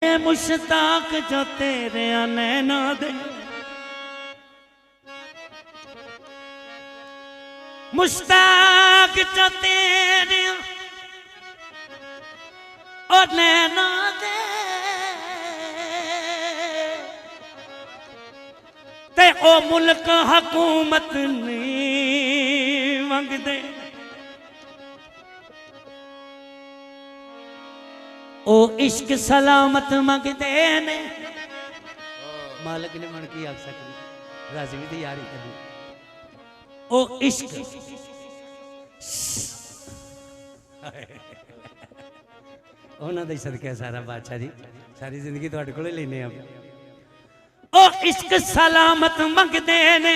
मुश्ताक जो तेरे नैना दे, मुश्ताक जो तेरे ओ नैना दे, ते ओ मुल्क हकूमत नहीं मंगदे, ओ इश्क सलामत मंगदे ने। मालिक ने मन की आख सकती राजी भी दी यारी करनी। ओ इश्क उन्होंने दे सदके सारा बादशाह जी सारी जिंदगी तुहाडे कोल लेने आप। ओ इश्क सलामत मंगदे ने,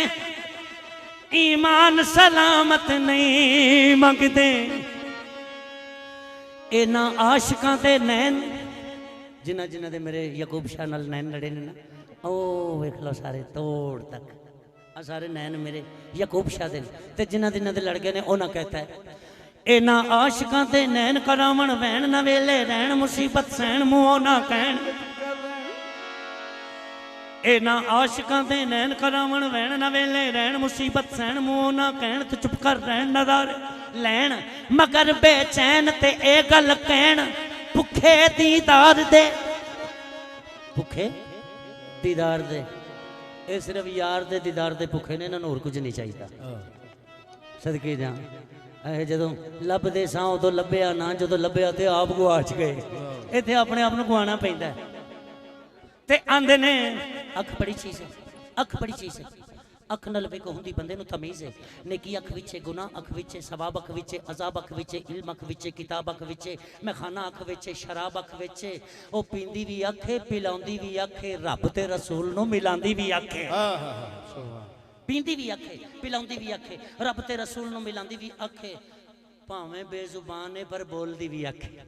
ईमान सलामत नहीं मंगदे। इन्ना आशिकां दे नैन जिन्ना जिन्ना दे मेरे यकूब शाह नाल नैन लड़े ने ना, ओ वेख लो सारे तोड़ तक आ सारे नैन मेरे यकूब शाह दे ते जिन्ना जिन्ना दे लड़ गए ने ओना कहता है इन्ना आशिकां दे नैन करावण वैन न वेले रहन मुसीबत सहन मुंह ना कहन। इन्ना आशिकां दे नैन करावण वैन न वेले रहन मुसीबत सहन मुंह ना कहन। ते चुप कर रहन नज़ारे लैन मगर बेचैन ते ए गल कहन भुखे दीदार दे, भुखे दीदार दे। ये सिर्फ यार दे दीदार दे भुखे ने, इन्होंने होर कुछ नहीं चाहिए। सदके जा जदों लभदे सां उदों लभ्या ना, जदों लभ्या ते आप गुआच गए। इत्थे अपने आप नूं गुआना पैंदा है। ते आंदे ने अख बड़ी चीज़ है, अख बड़ी चीज़ है। अख नाल वेखो हुंदी बंदे नूं तमीज़ है। नेकी अख विचे, गुनाह अख विचे, सवाब अख विचे, अजाब अख विचे, इल्म अख विचे, किताब अख विचे, मैखाना अख विचे, शराब अख विचे। ओ पींदी भी अख है, पिलाउंदी भी अख है, रब ते रसूल नूं मिलांदी भी अख है। पींदी भी अख है, पिलाउंदी भी अख है, रब ते रसूल नूं मिलांदी भी अख है। भावें बेजुबान है पर बोलदी भी अख है,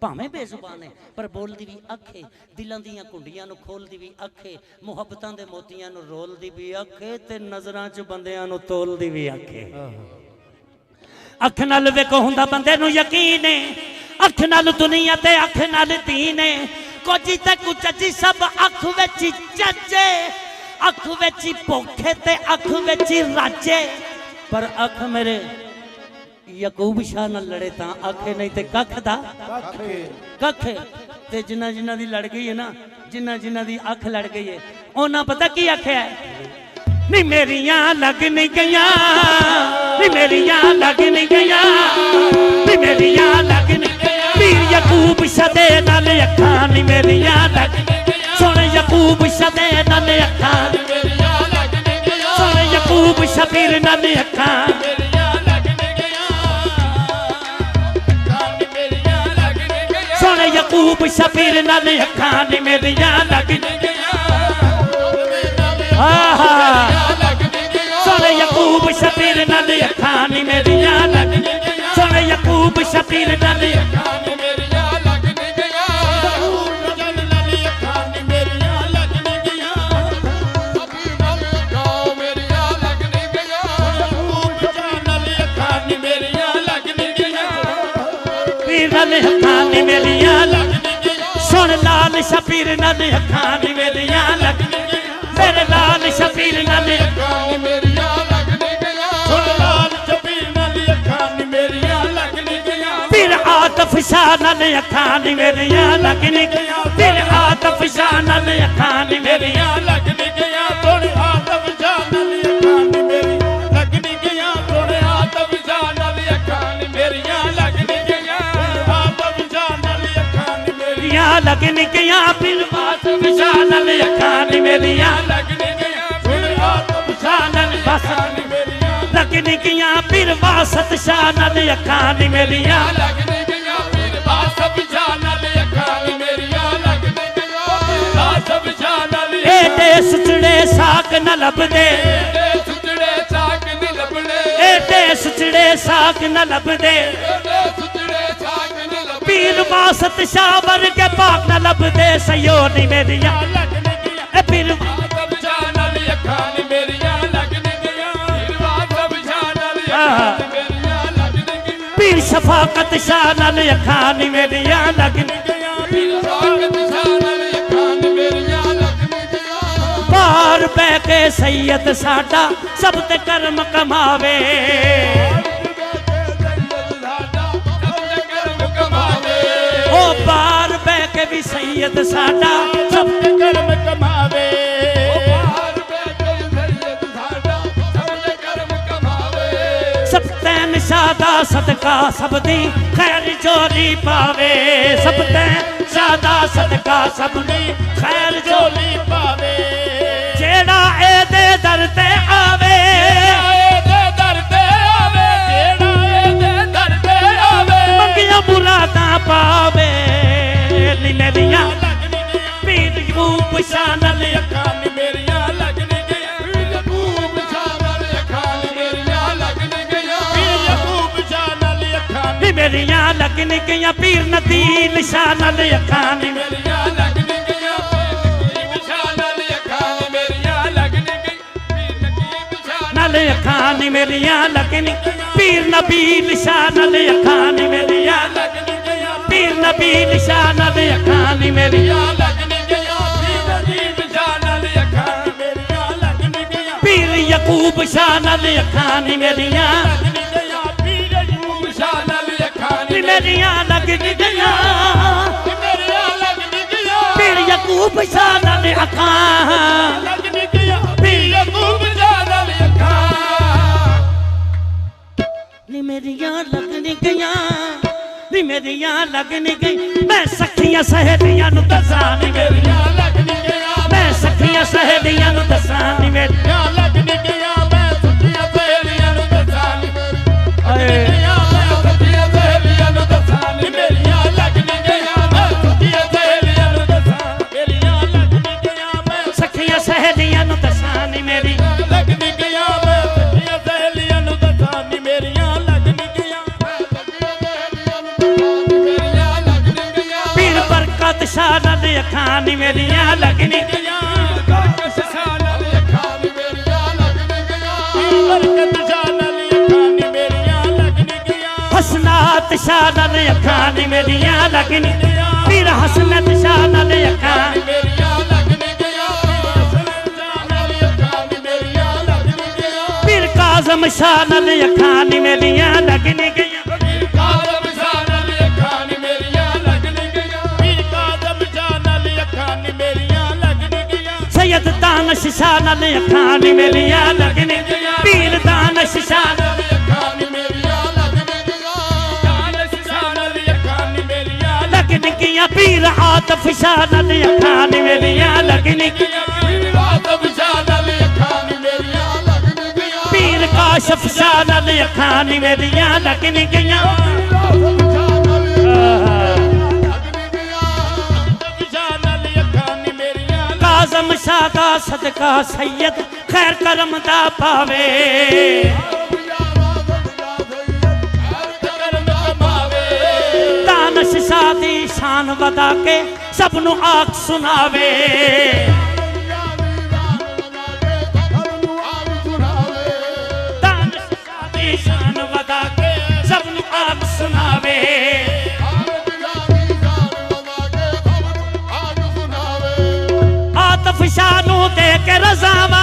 भावें बेजुबान है पर बोलदी भी अख है। दिलां दियां कुंडियां नूं खोलदी भी अख है, मुहब्बतां दे मोतियां नूं रोलदी भी अख है, ते नज़रां च बंदियां नूं तोलदी भी अख है। अख नाल वेखो हुंदा बंदे नूं यकीन है, अख नाल दुनिया ते अख नाल दीन है। कुछ ते कुछ जी सब अख विच चचे, अख विच भुखे ते अख विच राजे। पर अख मेरे यकूब शाह नाल लड़े ता आखे नहीं ते कख दा कख। ते जिन्ना जिन्ना दी लड़ गई है ना, जिन्ना जिन्ना दी अख लड़ गई है ओना पता की आखे है नहीं मेरियां लग नहीं गईयां, नहीं मेरियां लग नहीं गईयां, नहीं मेरियां लग नहीं गईयां। पीर यकूब शाह दे नाल अखां नहीं मेरियां लग, सुन यकूब शाह दे नाल अखां, सुन यकूब शाह पीर नाल अखां। यकूब शबीर नाल अखां नी मेरियां लग सुन यकूब शबीर नाल अखां नी मेरियां लग, सुन यकूब शबीर नाल अखां नी मेरियां लग गईयां। सुन लाल शबीर नाल अखां नी मेरियां लग, मेरे लाल शबीर नाल अखां नी मेरियां लग गईयां। सुन लाल शबीर नाल अखां नी मेरियां लग गईयां। पीर आतफ शाह नाल अखां नी मेरियां लग गईयां, पीर आतफ शाह नाल अखां नी मेरियां लग गईयां। सुन आतफ शाह नाल अखां नी मेरियां लग गईयां, सुन आतफ शाह नाल अखां नी मेरियां लग गईयां। लग निकया फिर बात विशाल अखां नी मेरियां लग गईयां, फिर बात विशाल बस लग निकया फिर बासत शान अखां नी मेरियां लग गईयां, फिर बास विशाल अखां नी मेरियां लग गईयां। बास विशाल ए देश चढ़े साक न लभदे, सुचड़े साक न लभदे, ए देश चढ़े साक न लभदे। पीर बासत शाह वर्गे पाक न लभदे सयो नी मेरियां लग गईयां। ए पीर बासत शाह नाल अखां नी मेरियां लग गईयां, पीर बासत शाह नाल अखां नी मेरियां लग गईयां। पीर शफाकत शाह नाल अखां नी मेरियां लग गईयां, पीर शफाकत शाह सैयद साडा सब ते कर्म कमावे ओ बार बह के भी सैयद साडा सब ते कर्म कमावे सब तैन शादा सदका सब दी खैर जोली पावे सब तैन शादा सदका सब दी खैर जोली पावे जेड़ा ए दे दर ते आवे मंगिया मुरादा पावे नी मेरिया पीर यकूब शाह नाल अखां नी मेरिया लगनी गया पीर यकूब शाह नाल अखां नी मेरिया लगनी गया पीर यकूब शाह नाल अखां नी मेरिया लगनी गया पीर नदील शाह नाल अखां नी मेरिया लगनी गया पीर शाह नाल अखां नी मेरिया लगनी गई पीर नदील शाह नाल अखां नी मेरिया लगनी पीर नबील शाह नाल अखां नी मेरिया लगनी गया पीर नबील शाह नाल अखां नी मेरिया लगनी गया पीर नबील शाह नाल अखां मेरिया लगनी गया पीर यकूब शाह नाल अखां नी मेरिया लगनी गया पीर यकूब शाह नाल अखां नी मेरिया लगनी गया मेरिया लगनी गया पीर यकूब शाह नाल अखां लगनी गया पीर यकूब शाह नाल अखां नी मेरिया लगनी गया नी मेरिया लगनी गई मैं सखियां सहेलियां नु दसां नी मेरिया लगनी गया मैं सखियां सहेलियां नु दसां नी मेरिया लगनी गया मैं सखियां सहेलियां नु दसां नी मेरिया मैं सखियां सहेलियां नु दसां नी मेरिया लगनी गया मैं सखियां सहेलियां नु दसां मेरिया लगनी गया मैं सखियां सहेलियां नु दसां नी मेरिया लगनी गया मैं सखियां सहेलियां नु दसां नी मेरिया लगनी गया पीर बरकत शाह नाल अखां नी मेरिया लगनी गया बरकत शाह नाल अखां नी मेरिया लगनी गया बरकत शाह नाल अखां नी मेरिया लगनी गया हसनात शाह नाल अखां नी मेरिया लगनी गया पीर हसनत शाह नाल अखां नी मेरिया लगनी गया हसनत शाह नाल अखां नी मेरिया लगनी गया पीर काज़म शाह नाल अखां नी मेरिया लगनी गया पीर काज़म शाह नाल अखां नी मेरिया लगनी गया पीर काज़म शाह नाल अखां नी मेरिया लगनी गया सैयद दानिश शाह नाल अखां नी मेरिया लगनी गया पीर दानिश शाह नाल अखां नी मेरिया लगनी गया दानिश शाह नाल अखां नी मेरिया लगनी गया पीर आतिफ शाह नाल अखां नी मेरिया लगनी गया पीर आतिफ शाह नाल अखां नी मेरिया लगनी गया पीर काशिफ शाह नाल अखां नी मेरिया लगनी गया काज़म शाह दा सदका सैयद खैर करम दा पावे दानिश शाह दी शान वधा के सब नू आख सुनावे दानिश शाह दी शान वधा के सब नू आख सुनावे आतिफ शाह नू दे के रज़ावा